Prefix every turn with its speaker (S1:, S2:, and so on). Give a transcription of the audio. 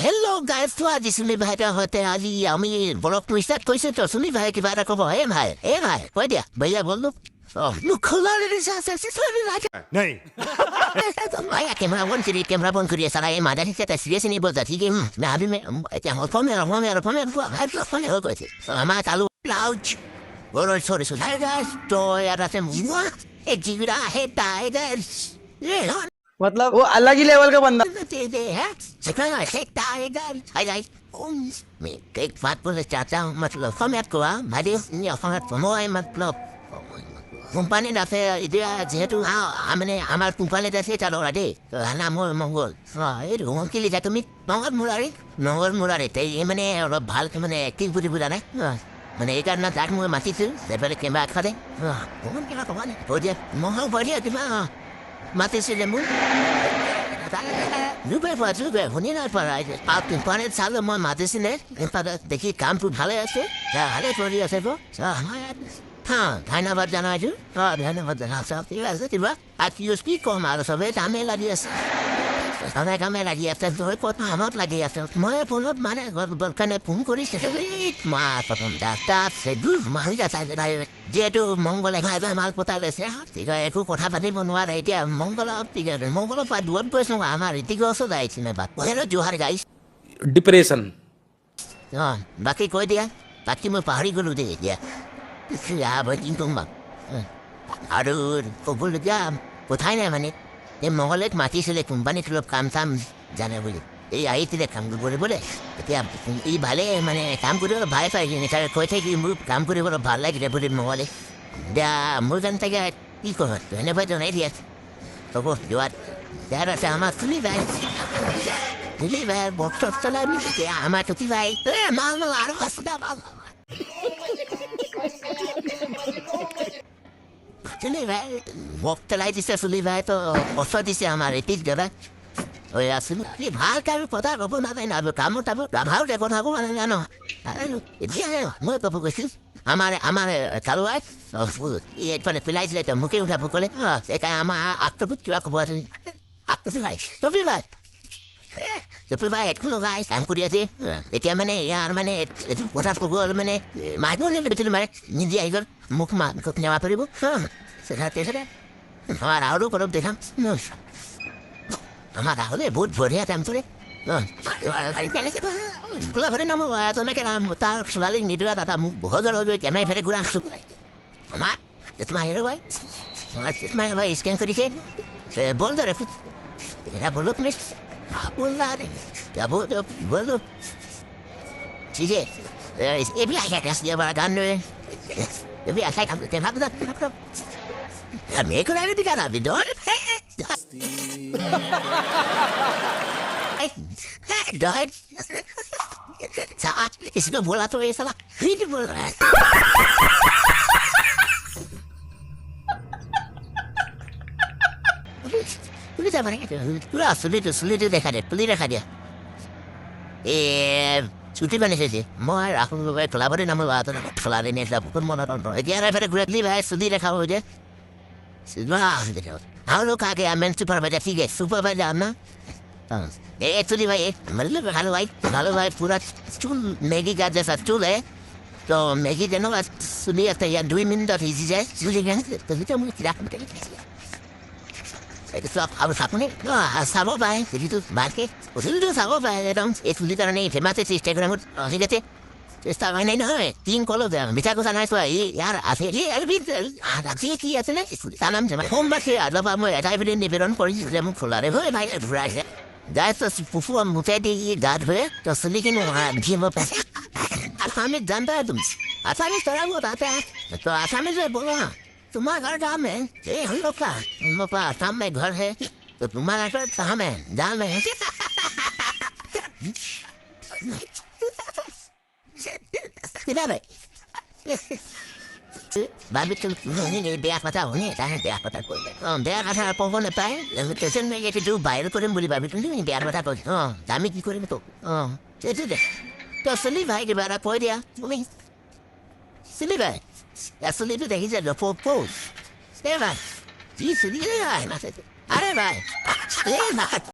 S1: hello' guys তো আজি চুলি ভাইটাৰ সৈতে আজি আমি ব্লগটো ষ্টাৰ্ট কৰিছোঁ তো চুলি ভাই কিবা এটা ক'ব ভাই কৈ দিয়া ভैया বলো মোক খোলা
S2: नहीं
S1: কেমেৰা বন্ধ কৰি আছে এই মাদা ঠিক এটা চিৰিয়াছ নিব যা ঠিক ভাবি এতিয়া অসমে হৈ গৈছে আমাৰ চালু লাউজ বড় চৰিছো গাইজ তো ইয়াত আছে এই জিগৰা হে টাইগাৰ
S3: मतलब वो अलग ही लेवल का बंदा
S1: मैं एक बात बोलना चाहता हूँ मतलब फॉर्मेट को भाई नहीं फॉर्मेट मोय मतलब কোম্পানি আছে এতিয়া যেহেতু মানে আমাৰ কোম্পানীত আছে চালো দে নাম হ'ল মংগল এই ৰঙকিলি যা তুমি নগৰ মুৰাৰী এই মানে অলপ ভাল মানে এক্টিভ বুলি বুজা নাই মানে এইকাৰণে তাক মই মাতিছোঁ এফালে কেমেৰা খালে মহল বঢ়িয়া কিবা মাতিছিলে মোক শুনি নাই পৰা কোম্পানীত চালোঁ মই মাতিছিলে দেখি কামটো ভালে আছে ভালে কৰি আছে ধন্যবাদ জনাইছোঁ ধন্যবাদ জনাইছোঁ ঠিক আছে কিবা কি ক'ম আৰু চবেই কামে লাগি আছে কামে লাগি আছে কথা কামত লাগি আছে মই ফোনত মানে কাৰণে ফোন কৰিছে মা প্ৰথম তাত যিহেতু মংগলে মাল পতাই লৈছে একো কথা পাতিব নোৱাৰে এতিয়া মংগলৰ পৰা দূৰত গৈছোঁ আমাৰ ঋতিক ওচৰত আহিছিলে জোহাৰ গাইছ
S3: डिप्रेशन
S1: বাকী কৈ দিয়া বাকী মই পাহৰি গ'লোঁ দেই এতিয়া আৰু ক'বলগীয়া কথাই নাই মানে এই মংগলেক মাতিছিলে কোম্পানীত অলপ কাম চাম জানে বুলি এই আহিছিলে কাম কৰিবলৈ এতিয়া ই ভালে মানে কাম কৰিব ভাল পাই কৈ থাকি মোৰ কাম কৰিব অলপ ভাল লাগিলে বুলি মংগলে এতিয়া মোৰ কাৰণে তাকে কি কওঁ ধন্যবাদ জনাই দিয়া হ'ব যোৱাত ইয়াত আছে আমাৰ চুলি ভাই বক্সত চলাই আমাৰ টুকি ভাই মাল আৰু চুলি ভাই বক্স চলাই দিছে চুলি ভাই তো ওচৰ দিছে আমাৰ ঋতিক দাদা আছিলোঁ ভাল কাম কথা ক'ব নাজানো আৰু কামত ভাল কথা ক'ব নাজানো এতিয়া মই ক'ব গৈছোঁ আমাৰ কালুৱাই এইফালে পেলাইছিলে মোকে উঠাব ক'লে সেইকাৰণে আমাৰ আত্মবোধ কিবা ক'ব আছে চুপি ভাই একো লগাই কাম কৰি আছে এতিয়া মানে ইয়াৰ মানে এইটো কথা ক'ব মানে মাৰিব মানে নিজে আহি গ'ল মোক নেওয়া পাৰিব আমাৰ আৰু অলপ দেখাম আমাৰ ৰাহুলে বহুত বঢ়িয়া কাম কৰে ঘৰে নাম তেনেকৈ তাৰ ছোৱালীক নিদিয়া দাদা মোক বহুত কেমেৰা ফেৰে ঘূৰা আছোঁ আমাৰ তোমাৰ হেৰুৱাই স্কেন কৰিছে বল দৰে এরা বলো তুমি বললারে বলো ঠিক আছে এবি আশা কাছ দিয়ে আবার গান নয় এবি আশা কামতে ভাবনা আমি করে আমি দিকে না বিদর ডট সাত इसको बोला तो ये साला फिर बोल रहा है চুলিটো দেখা দিয়া ছুটি বানিছে মই ৰাখোঁ ক্লাবতে নামো খেলাৰে নেলা বহুত মনত এতিয়া ঘূৰি ভাই চুলি দেখা হৈ যায় আৰু কাকে আমি সুপারভাইজার ঠিক আছে সুপারভাইজার না एक्चुअली भाई मतलब भालो भाई पूरा चूल मैगी का जैसा चूल है तो मैगी देना सुनिए तो यार 2 मिनट और इजी जाए सुनिए तो मुझे क्या अब सामने साबो भाई jadi tu market itu sabo भाई dong itu literal nih famous है Instagram sih deh Insta mana nih 3 kalau dah bisa aku sana itu यार asli यार भी ada sih kia tu nih tanam sama home base ada apa mau ada evidence di beron polisi sudah mau keluar deh भाई right dah itu pufu mutadi dah deh तो selikin dia mau pas Assamese जानता है तुम Assamese तरह वो आता है तो Assamese से बोलो तुम्हारा घर कहाँ में हम लोग का आसाम में घर है तो तुम्हारा घर कहाँ में जहाँ में है किधर है बाबी तुम नहीं बेया पता होने ताकि बेया पता कोई बेया कथा पहुँच नहीं पाए स्टेशन में ये जो बाहर करें बोली बाबी तुम नहीं बेया पता कोई दामी की करें तो तो सुनी भाई के बारे कोई दिया तुम्हें सुनी भाई असली तो देखी जाए propose, है भाई, जी सुनिए भाई, अरे भाई,